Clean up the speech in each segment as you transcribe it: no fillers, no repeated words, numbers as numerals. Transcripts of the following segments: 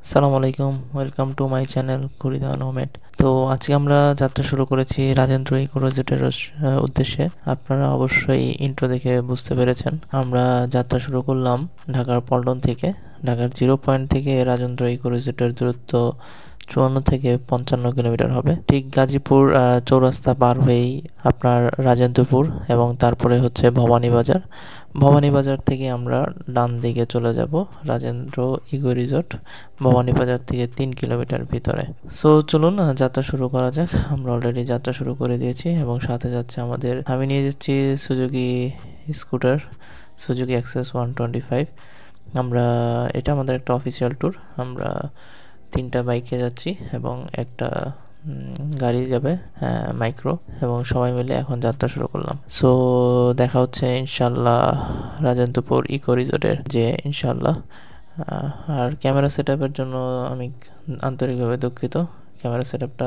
আসসালামু আলাইকুম, welcome to my channel Ghurida nomad. তো আজকে আমরা যাত্রা শুরু করেছি রাজেন্দ্র ইকো রিসোর্টের উদ্দেশ্যে। আপনারা অবশ্যই ইন্ট্রো দেখে বুঝতে পেরেছেন। আমরা যাত্রা শুরু করলাম ঢাকার পল্টন থেকে। ঢাকার 0 পয়েন্ট থেকে রাজেন্দ্র ইকো রিসোর্টের দূরত্ব 54 থেকে 55 কিলোমিটার হবে। ঠিক গাজীপুর চৌরাস্তা পার হয়েই আপনার রাজেন্দ্রপুর এবং তারপরে হচ্ছে ভবানীবাজার। ভবানীবাজার থেকে আমরা ডান দিকে চলে যাব রাজেন্দ্র ইকো রিসোর্ট, ভবানীবাজার থেকে 3 কিলোমিটার ভিতরে। সো চলুন যাত্রা শুরু করা যাক। আমরা অলরেডি যাত্রা শুরু করে দিয়েছি এবং সাথে যাচ্ছে আমি নিয়ে যাচ্ছি সুজুকি স্কুটার, সুজুকি অ্যাক্সেস 125। এটা আমাদের একটা অফিসিয়াল ট্যুর। আমরা 3টা বাইকে যাচ্ছি এবং একটা গাড়ি যাবে মাইক্রো, এবং সবাই মিলে এখন যাত্রা শুরু করলাম। সো দেখা হচ্ছে ইনশাল্লাহ রাজেন্দ্রপুর ইকো রিসোর্টের যে ইনশাল্লাহ। আর ক্যামেরা সেট আপের জন্য আমি আন্তরিকভাবে দুঃখিত, ক্যামেরা সেট আপটা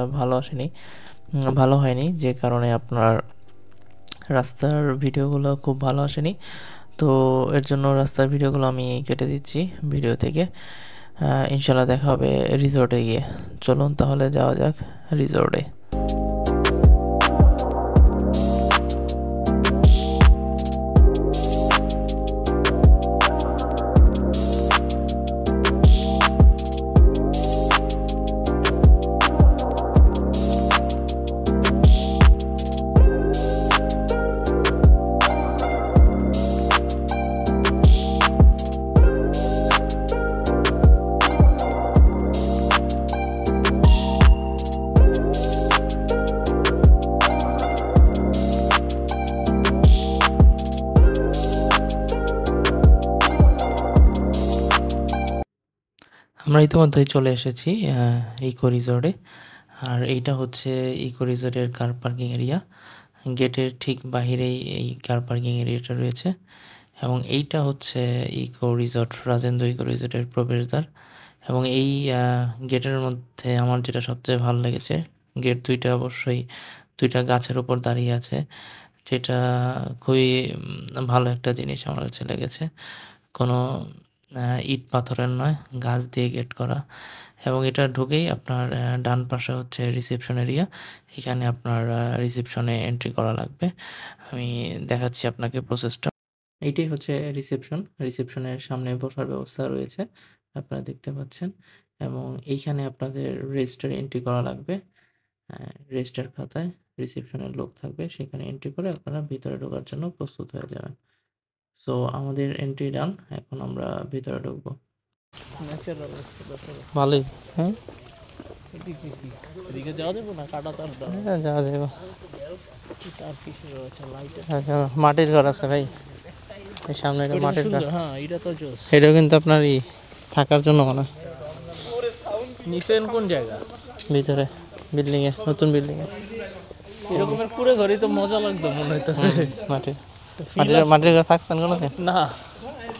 ভালো হয়নি, যে কারণে আপনার রাস্তার ভিডিওগুলো খুব ভালো আসেনি। তো এর জন্য রাস্তার ভিডিওগুলো আমি কেটে দিচ্ছি ভিডিও থেকে। ইনশাল্লাহ দেখা হবে রিসোর্টে গিয়ে। চলুন তাহলে যাওয়া যাক রিসোর্টে। আমরা ইতিমধ্যেই চলে এসেছি ইকো রিসোর্টে। আর এইটা হচ্ছে ইকো রিসোর্টের কার পার্কিং এরিয়া। গেটের ঠিক বাহিরেই এই কার পার্কিং এরিয়াটা রয়েছে, এবং এইটা হচ্ছে রাজেন্দ্র ইকো রিসোর্টের প্রবেশদ্বার। এবং এই গেটের মধ্যে আমার যেটা সবচেয়ে ভালো লেগেছে, গেট অবশ্যই দুইটা গাছের উপর দাঁড়িয়ে আছে, যেটা খুবই ভালো একটা জিনিস আমার কাছে লেগেছে। কোনো ইট পাথরের নয়, গাছ দিয়ে গেট করা। এবং এটা ঢুকেই আপনার ডান পাশে হচ্ছে রিসেপশন এরিয়া। এখানে আপনার রিসেপশনে এন্ট্রি করা লাগবে। আমি দেখাচ্ছি আপনাকে প্রসেসটা। এইটাই হচ্ছে রিসেপশনের সামনে বসার ব্যবস্থা রয়েছে, আপনারা দেখতে পাচ্ছেন। এবং এইখানে আপনাদের রেজিস্টারে এন্ট্রি করা লাগবে। রেজিস্টার খাতায় রিসেপশনের লোক থাকবে, সেখানে এন্ট্রি করে আপনারা ভিতরে ঢোকার জন্য প্রস্তুত হয়ে যাবেন। সো আমাদের এন্ট্রি ডান, এখন আমরা ভিতরে ঢুকবো। ভালোই, হ্যাঁ এদিকে যাওয়া যাবে না, কাটা তার দাও। হ্যাঁ, যাওয়া যাবে। তার কিসের আছে লাইট? আচ্ছা, মাটির ঘর আছে ভাই, এই সামনে এটা মাটির ঘর। হ্যাঁ, এটা তো জোস। এটাও কিন্তু আপনার থাকার জন্য মনে হয়। নিচেন কোন জায়গা? ভিতরে বিল্ডিং এ, নতুন বিল্ডিং এ এরকমের পুরো ঘরই তো মজা লাগতো মনে হইতাছে। মাটির ঘর থাকছেন কোনোদিন? না,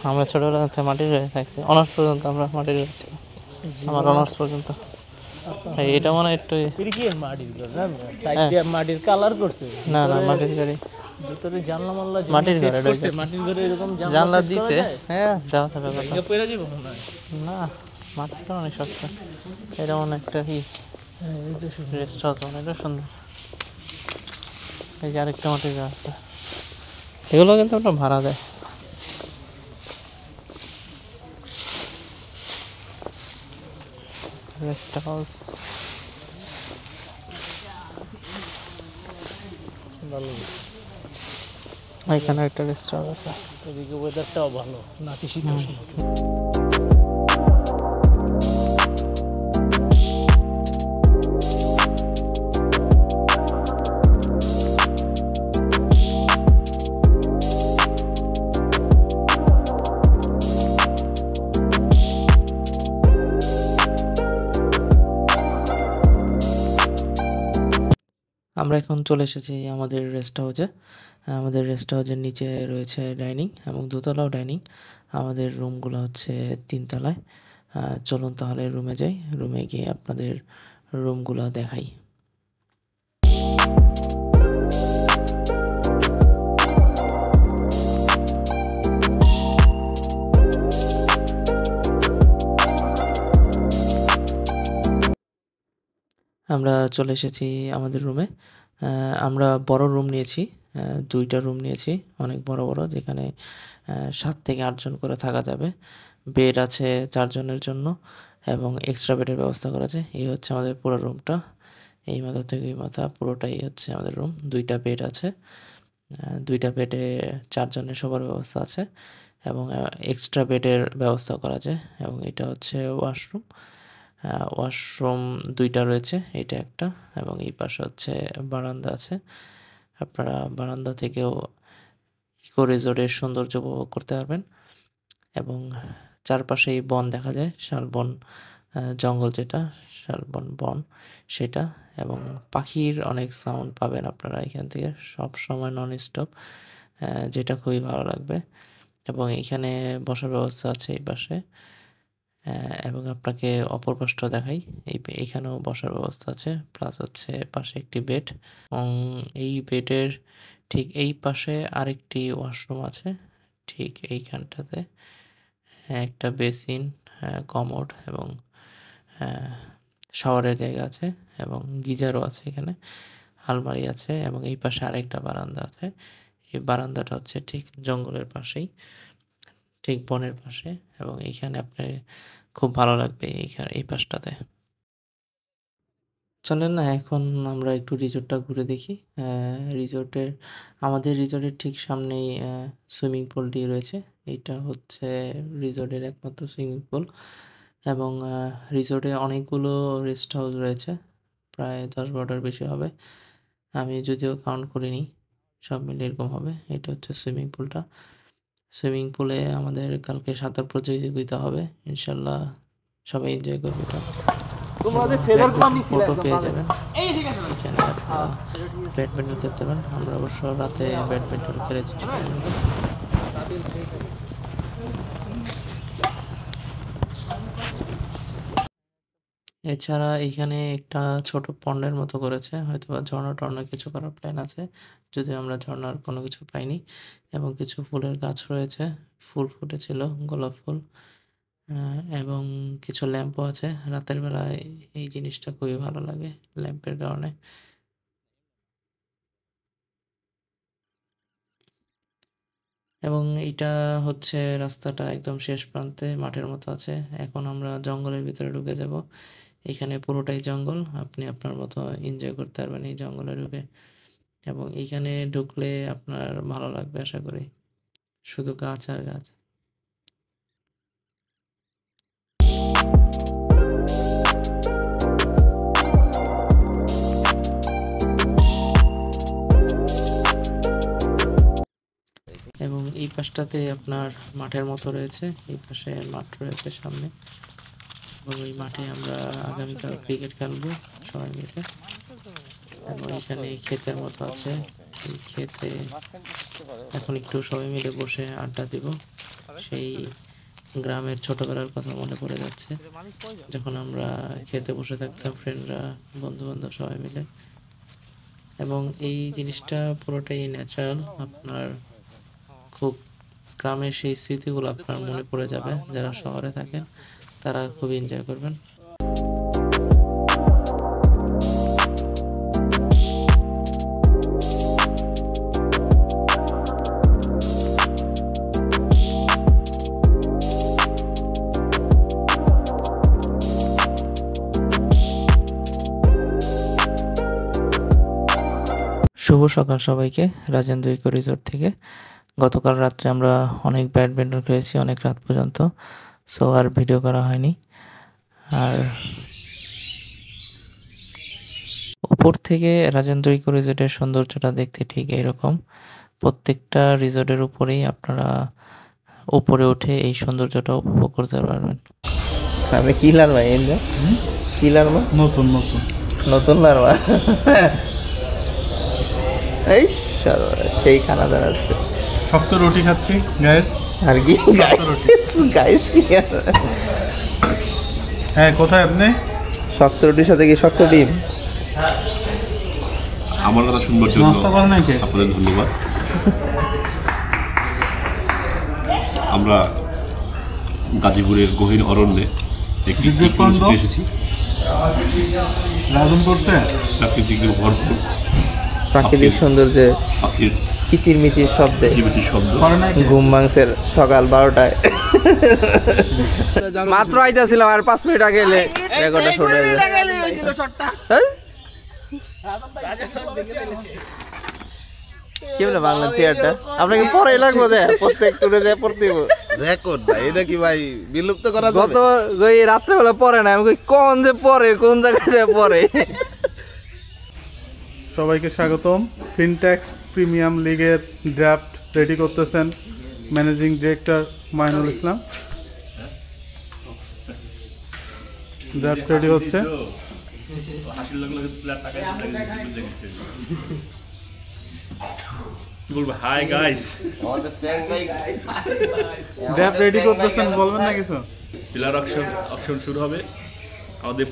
আমরা ছোটবেলা থেকে মাটির ঘরে থাকছি, অনার্স পর্যন্ত আমরা মাটির ঘরে ছিলাম। আমার অনার্স পর্যন্ত। এটা মনে হয় একটু মাটির ঘর না, সাইড দিয়ে মাটির কালার করছে। না না, মাটির ঘরে ভিতরে জানলা মাল্লা মাটির ঘরে করছে, মাটির ঘরে এরকম জানলা দিছে। হ্যাঁ, যাওয়া যাবে। এটা পয়রা যাবে মনে হয় না, মাটিটা অনেক শক্ত। এটা মনে একটা রেস্ট হাউস, অনেকটা সুন্দর। এই যে আরেকটা মাটির ঘর আছে, এগুলো কিন্তু আমরা ভাড়া দেয়। রেস্ট হাউস ভালো। এখানে একটা রেস্ট হাউস আছে। এদিকে ওয়েদারটাও ভালো, নাতিশীতোষ্ণ। আমরা এখন চলে এসেছি আমাদের রেস্ট হাউসে। আমাদের রেস্ট হাউসের নিচে রয়েছে ডাইনিং এবং দোতলাও ডাইনিং। আমাদের রুমগুলো হচ্ছে 3 তলায়। চলুন তাহলে রুমে যাই, রুমে গিয়ে আপনাদের রুমগুলো দেখাই। আমরা চলে এসেছি আমাদের রুমে। আমরা বড় রুম নিয়েছি, 2টা রুম নিয়েছি অনেক বড় বড়, যেখানে 7 থেকে 8 জন করে থাকা যাবে। বেড আছে 4 জনের জন্য এবং এক্সট্রা বেডের ব্যবস্থা করা আছে। এই হচ্ছে আমাদের পুরো রুমটা, এই মাথা থেকে এই মাথা পুরোটাই হচ্ছে আমাদের রুম। 2টা বেড আছে, 2টা বেডে 4 জনের শোবার ব্যবস্থা আছে এবং এক্সট্রা বেডের ব্যবস্থা করা যায়। এবং এটা হচ্ছে ওয়াশরুম। ওয়াশরুম 2টা রয়েছে, এইটা একটা এবং এই পাশে হচ্ছে বারান্দা আছে। আপনারা বারান্দা থেকেও ইকো রিসোর্টের সৌন্দর্য উপভোগ করতে পারবেন এবং চারপাশেই বন দেখা যায়, শালবন, জঙ্গল যেটা শালবন বন সেটা, এবং পাখির অনেক সাউন্ড পাবেন আপনারা এখান থেকে সব সময় নন স্টপ, যেটা খুবই ভালো লাগবে। এবং এইখানে বসার ব্যবস্থা আছে এই পাশে, এবং আপনাকে অপর পাশটা দেখাই, এইখানেও বসার ব্যবস্থা আছে, প্লাস হচ্ছে পাশে একটি বেড এবং এই বেডের ঠিক এই পাশে আরেকটি ওয়াশরুম আছে, ঠিক এইখানটাতে একটা বেসিন, কমোড এবং শাওয়ারের জায়গা আছে এবং গিজারও আছে এখানে, আলমারি আছে এবং এই পাশে আরেকটা বারান্দা আছে। এই বারান্দাটা হচ্ছে ঠিক জঙ্গলের পাশেই, ঠিক বনের পাশে, এবং এইখানে আপনার খুব ভালো লাগবে এই পাশটাতে। চলেন না এখন আমরা একটু রিসোর্টটা ঘুরে দেখি। আমাদের রিসোর্টের ঠিক সামনেই সুইমিং পুলটি রয়েছে। এইটা হচ্ছে রিসোর্টের একমাত্র সুইমিং পুল এবং রিসোর্টে অনেকগুলো রেস্ট হাউস রয়েছে, প্রায় 10-12টার বেশি হবে। আমি যদিও কাউন্ট করিনি, সব মিলে এরকম হবে। এটা হচ্ছে সুইমিং পুলটা। সুইমিং পুলে আমাদের কালকে সাঁতার প্রতিযোগিতা হবে, ইনশাল্লাহ সবাই এনজয় করবে এটা। ফটো পেয়ে যাবেন এখানে, আপনারা ব্যাডমিন্টন খেলতে পারেন। আমরা অবশ্য রাতে ব্যাডমিন্টন খেলেছি। এছাড়া এইখানে একটা ছোট পন্ডের মতো করেছে, হয়তো বা ঝর্ণা টর্ণা কিছু করার প্ল্যান আছে, যদিও আমরা ঝর্ণার কোনো কিছু পাইনি। এবং কিছু ফুলের গাছ রয়েছে, ফুল ফুটেছিল, গোলাপ ফুল, এবং কিছু ল্যাম্পও আছে। রাতের বেলায় এই জিনিসটা খুবই ভালো লাগে ল্যাম্পের কারণে। এবং এইটা হচ্ছে রাস্তাটা একদম শেষ প্রান্তে মাঠের মতো আছে। এখন আমরা জঙ্গলের ভিতরে ঢুকে যাব। এখানে পুরোটাই জঙ্গল, আপনি আপনার মতো এনজয় করতে পারবেন এই জঙ্গলে ঢুকে। এবং এইখানে ঢুকলে আপনার ভালো লাগবে আশা করি, শুধু গাছ আর গাছ। এবং এই পাশটাতে আপনার মাঠের মতো রয়েছে, এই পাশে মাঠ রয়েছে সামনে, এবং এই মাঠে আমরা আগামীকাল ক্রিকেট খেলবো সবাই মিলে। এবং এখানে ক্ষেতের মতো আছে, এই ক্ষেতে এখন একটু সবাই মিলে বসে আড্ডা দিব। সেই গ্রামের ছোটবেলার কথা মনে পড়ে যাচ্ছে, যখন আমরা খেতে বসে থাকতাম ফ্রেন্ডরা, বন্ধু বান্ধব সবাই মিলে। এবং এই জিনিসটা পুরোটাই ন্যাচারাল, আপনার খুব গ্রামের সেই স্মৃতিগুলো আপনার মনে পড়ে যাবে। যারা শহরে থাকেন তারা খুবই এনজয় করবেন। শুভ সকাল সবাইকে, রাজেন্দ্র ইকো রিসোর্ট থেকে। গতকাল রাত্রে আমরা অনেক ব্যাডমিন্টন খেলেছি অনেক রাত পর্যন্ত, সো আর ভিডিও করা হয়নি। আর উপর থেকে রাজেন্দ্র ইকো রিসোর্টের সৌন্দর্যটা দেখতে ঠিক এইরকম। প্রত্যেকটা রিসোর্টের উপরেই আপনারা উপরে উঠে এই সৌন্দর্যটা উপভোগ করতে পারবেন। আপনি কি লারবা এন্ড কি লারবা নতুন নতুন নতুন লারবা এই সেই খানা দাঁড়াচ্ছে, শক্ত রুটি খাচ্ছি গাইস। আর কি গাইস কি হ্যাঁ, কোথায় আপনি? শক্ত রুটির সাথে কি শক্ত ডিম? আমার কথা শুনবার জন্য নাস্তা করেন নাকি? আপনাদের ধন্যবাদ। আমরা গাজীপুরের গহীন অরণ্যে একটি জিজ্ঞেস করুন তো। এসেছি। রাজম করছে প্রাকৃতিক ভরপুর প্রাকৃতিক সৌন্দর্যে পাখির কিচির মিচির শব্দে চিবিচি শব্দ করে নাই ঘুম ভাঙছে সকাল 12টায়। মাত্র আইতাছিলাম আর 5 মিনিট আগে এলে রেকর্ডটা শুট হয়ে যায়। কেমন বাংলা চেয়ারটা আপনাকে পরে লাগবো যে প্রত্যেক টুরে যায় পড়তে দিব রেকর্ড ভাই এটা কি ভাই বিলুপ্ত করা যাবে? গত ওই রাত্রে বেলা পরে না আমি কই কোন যে পরে কোন জায়গায় যায় পরে। সবাইকে স্বাগতম। ফিনটেক্স প্রিমিয়াম লিগের ড্রাফট রেডি করতেছেন ম্যানেজিং ডিরেক্টর মাইনুল ইসলাম। ড্রাফট রেডি হচ্ছে। হাসির লাগলো প্লেয়ার টাকায় কি বলবো, হাই গাইস, ড্রাফট রেডি করতেছেন, বলবেন না কিছু? প্লেয়ার অকশন শুরু হবে। আমাদের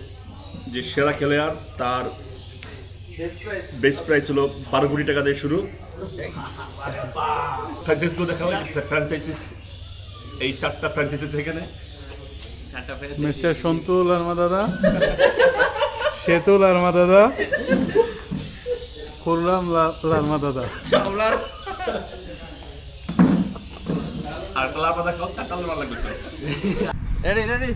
যে সেরা খেলোয়াড় তার বেস্ট প্রাইস হলো 12 কোটি টাকা দিয়ে শুরু। ফ্র্যাঞ্চাইজিগুলো দেখা হয়, ফ্র্যাঞ্চাইজিস এই 4টা ফ্র্যাঞ্চাইজিস এখানে। মিস্টার সন্তুল আরমা দাদা, সেতুল আরমা দাদা, খুররাম লারমা দাদা। আর কালার পাতা খাও, 4টা কালার লাগবে তো। রেডি রেডি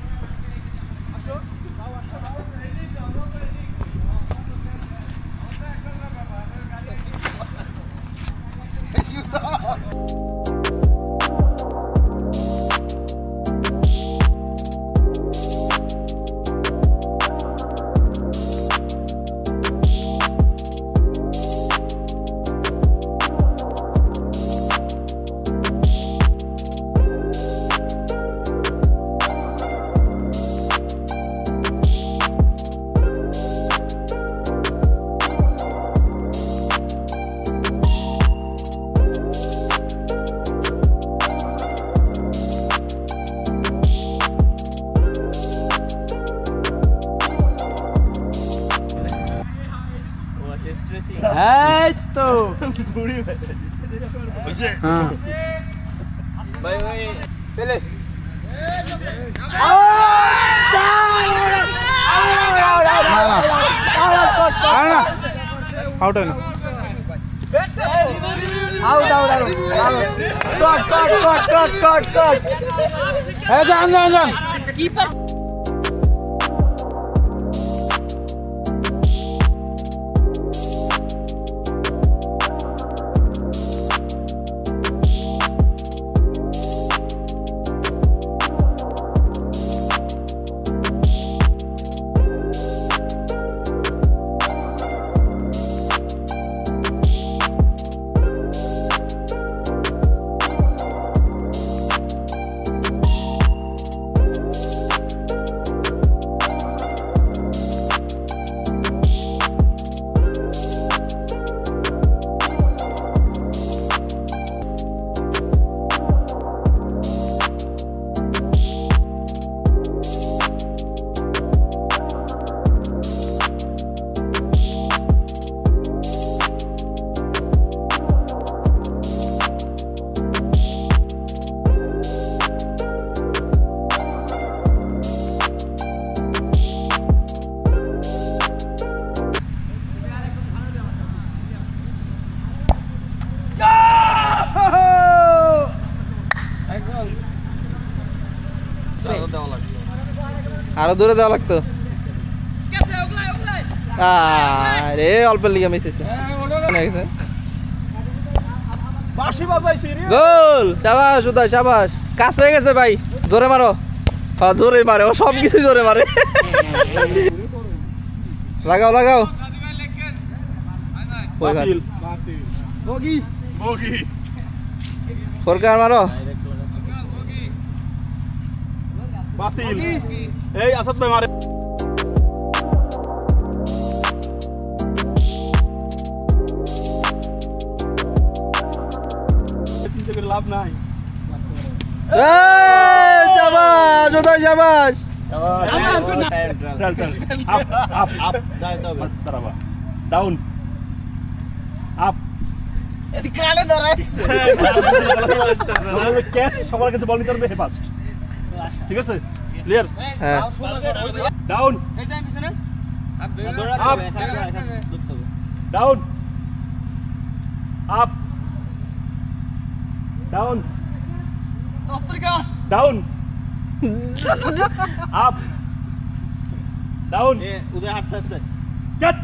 এই তো হ্যাঁ, ভাই ভাই পেলে আউট হয় না। আউট আউট আউট কট কট কট কট কট কট হ্যাঁ, যান যান যান। আরো দূরে দেওয়া লাগতো। আরে অল্প লিগা মিস হয়েছে। গোল, শাবাশ উদয়, শাবাশ। কাছে হয়ে গেছে ভাই, জোরে মারো। জোরে মারে, ও সব কিছু জোরে মারে। লাগাও লাগাও। ফোরকার মারো। বাতিল। এই আসাদ ভাই মারে। লাভ নাই। শাবাশ উদয়, শাবাশ। ডাউন আপ ক্যাচ, সবার কাছে বল নিতে হবে ফার্স্ট। ঠিক আছে, ক্লিয়ার। হ্যাঁ down up down up down down up down Uday হাঁটতে আসতে ক্যাচ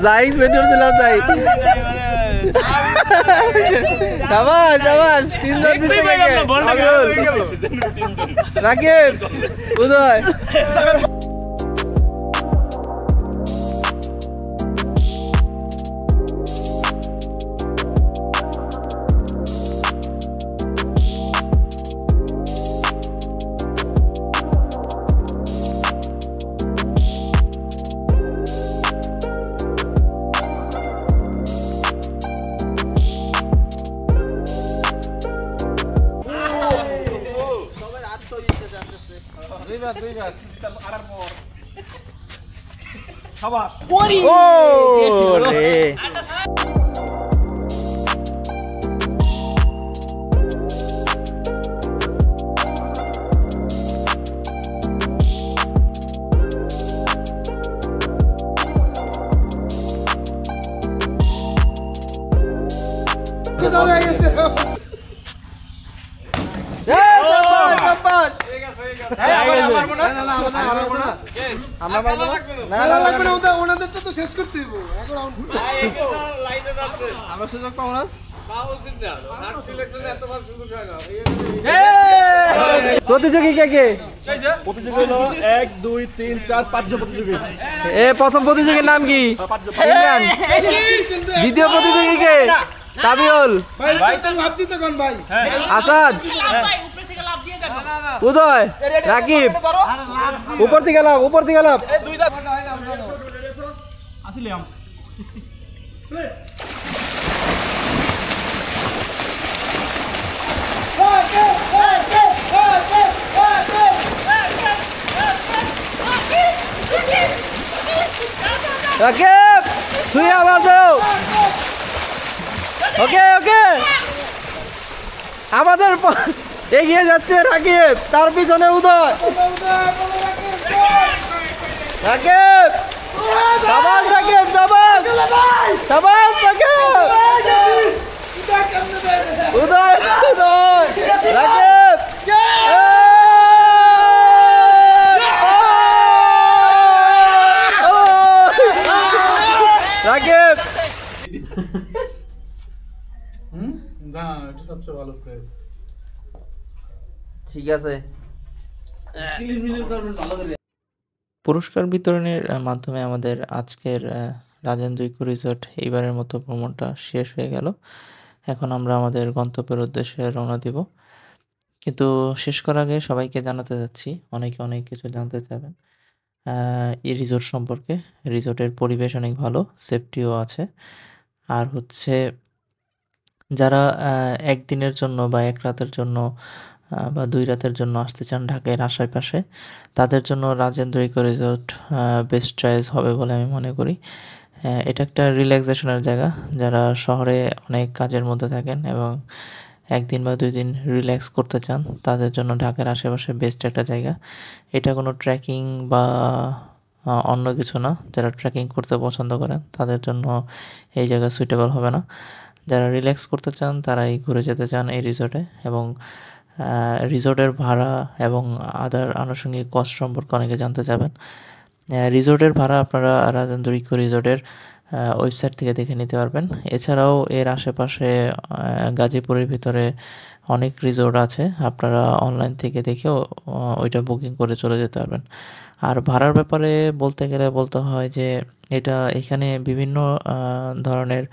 যাই সেন্টার দিলাম যাই শাবাশ শাবাশ তিনজন দিচ্ছে রাকিব উদয় ও রে প্রতিযোগী কে কে? প্রতিযোগী হলো 1 2 3 4 5 জন প্রতিযোগী এ প্রথম প্রতিযোগীর নাম কি? ইমরান। দ্বিতীয় প্রতিযোগী কে? তাবিউল, আসাদ, উদয়, রাকিব। উপর থেকে লাভ, উপর থেকে লাভ। আসিলাম রাকিব তুই আবার যাও। ওকে ওকে, আমাদের এগিয়ে যাচ্ছে রাকিব, তার পিছনে উদয়। রাকিব সাবাস, রাকিব সাবাস, সাবাস রাকিব। উদয় উদয় রাকিব। রাকিব না, এটা সবচেয়ে ভালো প্রাইস। ঠিক আছে। পুরস্কার বিতরণের মাধ্যমে আমাদের আজকের রাজেন্দ্র ইকো রিসোর্ট এইবারের মতো ভ্রমণটা শেষ হয়ে গেল। এখন আমরা আমাদের গন্তব্যের উদ্দেশ্যে রওনা দিব, কিন্তু শেষ করার আগে সবাইকে জানাতে যাচ্ছি, অনেকে অনেক কিছু জানতে চাবেন এই রিসোর্ট সম্পর্কে। রিসোর্টের পরিবেশ অনেক ভালো, সেফটিও আছে। আর হচ্ছে যারা একদিনের জন্য বা এক রাতের জন্য বা 2 রাতের জন্য আসতে চান ঢাকার আশেপাশে, তাদের জন্য Rajendra eco resort best choice হবে বলে আমি মনে করি। এটা একটা রিল্যাক্সেশনের জায়গা। যারা শহরে অনেক কাজের মধ্যে থাকেন এবং 1 দিন বা 2 দিন রিল্যাক্স করতে চান, তাদের জন্য ঢাকার আশেপাশে বেস্ট একটা জায়গা। এটা কোনো ট্রেকিং বা অন্য কিছু না। যারা ট্রেকিং করতে পছন্দ করেন তাদের জন্য এই জায়গা সুইটেবল হবে না। যারা রিল্যাক্স করতে চান, তারাই ঘুরে যেতে চান এই রিসোর্টে। এবং রিসোর্টের ভাড়া এবং আদার আনুষঙ্গিক কস্ট সম্পর্কে অনেকে জানতে চাবেন। রিসোর্টের ভাড়া আপনারা রাজেন্দ্র ইকো রিসোর্টের ওয়েবসাইট থেকে দেখে নিতে পারবেন। এছাড়াও এর আশেপাশে গাজীপুরের ভিতরে অনেক রিসোর্ট আছে, আপনারা অনলাইন থেকে দেখেও ওইটা বুকিং করে চলে যেতে পারবেন। আর ভাড়ার ব্যাপারে বলতে গেলে বলতে হয় যে এখানে বিভিন্ন ধরনের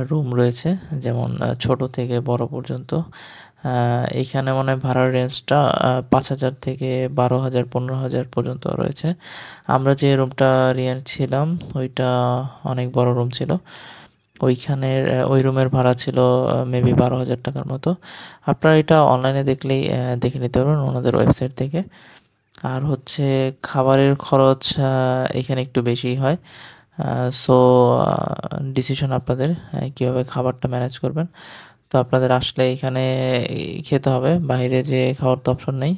রুম রয়েছে, যেমন ছোট থেকে বড় পর্যন্ত। এইখানে মনে হয় ভাড়ার রেঞ্জটা 5,000 থেকে 12,000 15,000 পর্যন্ত রয়েছে। আমরা যে রুমটা নিয়েছিলাম ওইটা অনেক বড় রুম ছিল। ওইখানের ওই রুমের ভাড়া ছিল মেবি 12,000 টাকার মতো। আপনারা এটা অনলাইনে দেখলেই দেখে নিতে পারবেন ওনাদের ওয়েবসাইট থেকে। আর হচ্ছে খাবারের খরচ এখানে একটু বেশিই হয়। সো ডিসিশন আপনাদের কীভাবে খাবারটা ম্যানেজ করবেন। তো আপনাদের আসলে এখানে খেতে হবে, বাইরে যে খাওয়ার তো অপশন নেই।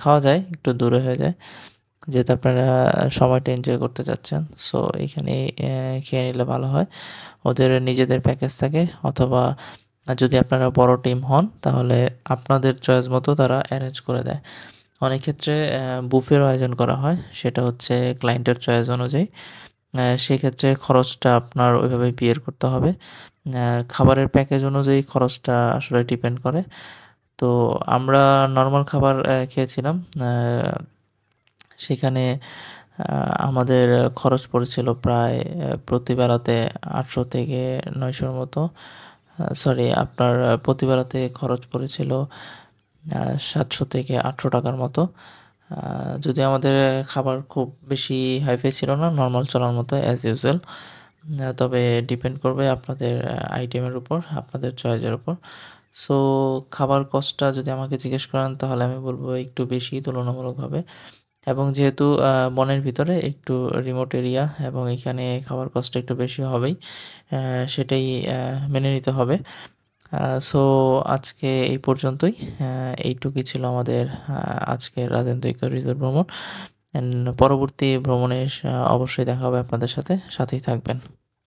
খাওয়া যায়, একটু দূরে হয়ে যায়, যেহেতু আপনারা সময়টা এনজয় করতে চাচ্ছেন। সো এখানে খেয়ে নিলে ভালো হয়। ওদের নিজেদের প্যাকেজ থাকে, অথবা যদি আপনারা বড় টিম হন তাহলে আপনাদের চয়েস মতো তারা অ্যারেঞ্জ করে দেয়। অনেক ক্ষেত্রে বুফেরও আয়োজন করা হয়, সেটা হচ্ছে ক্লায়েন্টের চয়েস অনুযায়ী। সেক্ষেত্রে খরচটা আপনার ওইভাবে বিয়ার করতে হবে। খাবারের প্যাকেজ অনুযায়ী খরচটা আসলে ডিপেন্ড করে। তো আমরা নর্মাল খাবার খেয়েছিলাম। সেখানে আমাদের খরচ পড়েছিল প্রায় প্রতি বেলাতে ৮০০ থেকে ৯০০-র মতো। সরি, আপনার প্রতি বেলাতে খরচ পড়েছিল ৭০০ থেকে ৮০০ টাকার মতো। যদিও আমাদের খাবার খুব বেশি হাই-ফাই ছিল না, নরমাল চলার মতো অ্যাজ ইউজুয়াল। তবে ডিপেন্ড করবে আপনাদের আইটেমের উপর, আপনাদের চয়েসের উপর। সো খাবার কস্টটা যদি আমাকে জিজ্ঞেস করেন তাহলে আমি বলব একটু বেশি তুলনামূলকভাবে। এবং যেহেতু বনের ভিতরে একটু রিমোট এরিয়া, এবং এখানে খাবার কস্টটা একটু বেশি হবেই, সেটাই মেনে নিতে হবে। সো আজকে এই পর্যন্তই। এইটুকুই ছিল আমাদের আজকের রাজেন্দ্র ইকো রিসোর্ট ভ্রমণ। পরবর্তী ভ্রমণে অবশ্যই দেখা হবে আপনাদের সাথে, সাথেই থাকবেন।